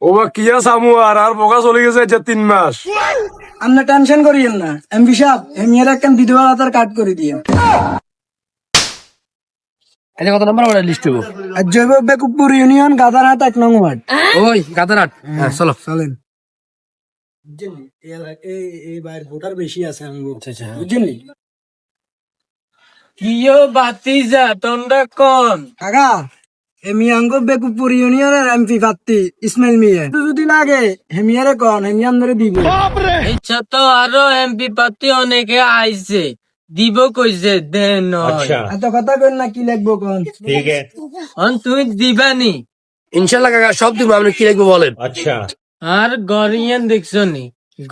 ও বা কিয়া সামু আর বোকা চলে গেছে যে 3 মাস। আপনি টেনশন করিয়েন না এমপি সাহেব, এমিয়ার একটা বিধবা ভাতার কাট করে দিয়ে। এটা কত নম্বর আমার লিস্ট হবো? আর জৈব বেকুবপুর ইউনিয়ন গাদারহাট 1 নং ওয়ার্ড। ওই গাতারাট, হ্যাঁ চলো। চলেন। এই বাইর ভোটার বেশি আছে আমগো, আচ্ছা। বুঝছেন? কিও বাতিজা তোমরা কোন? কাকা এমিয়াঙ্গো বেকুবপুর ইউনিয়নের এমপি প্রার্থী ইসমাইল মিয়া, যদি লাগে হেমিয়ারে কন, হেমিয়ান ধরে দিব। আচ্ছা, তো আরো এমপি পাতি অনেকে আইছে, দিব কইছে দেন নয়। এত কথা কইন না, কি লাগবো কন? অন তুই দিবানি? ইনশাল্লাহ কাকা সব দিব, আপনি কি লিখবো বলেন? আর গরিয়ান দেখছো নি?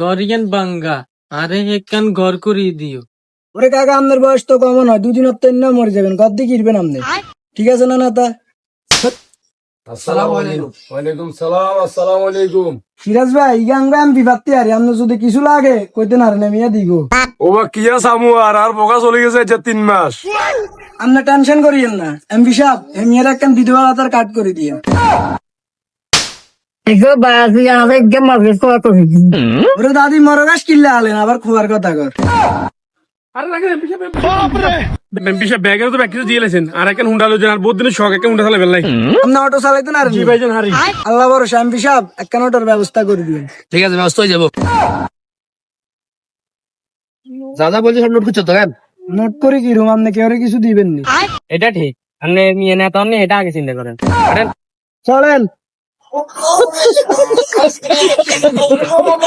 গরিয়ান বাঙ্গা, আরে একখান ঘর করিয়ে দিও। ওরে কাকা, আপনার বয়স তো কম নয়, দুদিন অত্যন্ত মরে যাবেন, গদ্দি কিরবেন আপনি। ঠিক আছে না নেতা? আসসালামু আলাইকুম। ওয়ালাইকুম সালাম। আসসালামু আলাইকুম। সিরাজ ভাই, ইয়াঙ্গো এমপি প্রার্থী আরে, আপনি যদি কিছু লাগে কইতে না মিয়া দিব। ও বা কিয়া সামু আর বোকা চলে গেছে যে 3 মাস। আপনি টেনশন করিয়েন না এমপি সাহেব, হেমিয়ার একটা বিধবা ভাতার কাট করে দিয়ে। ওরে দাদি মরগাস কিল্লা আলেন, আবার খোয়ার কথা কর। বিশা ব্যাগের তো ব্যাগ কিছু দিয়ে লেছেন আর একটা হুন্ডা লোজন আর বহুত দিনের শখ একটা হুন্ডা চালাবেন লাই আপনি অটো চালাইতে না ভাইজান হারি আল্লাহ ভরসা, এমপি সাহেব একটা অটোর ব্যবস্থা করে দিবেন। ঠিক আছে, ব্যস্ত হয়ে যাবো। দাদা বলছে সব নোট করছো তো কেন? নোট করে কি রুম, আপনি কেউ কিছু দিবেন নি? এটা ঠিক, আপনি নিয়ে নেতা আপনি এটা আগে চিন্তা করেন। চলেন।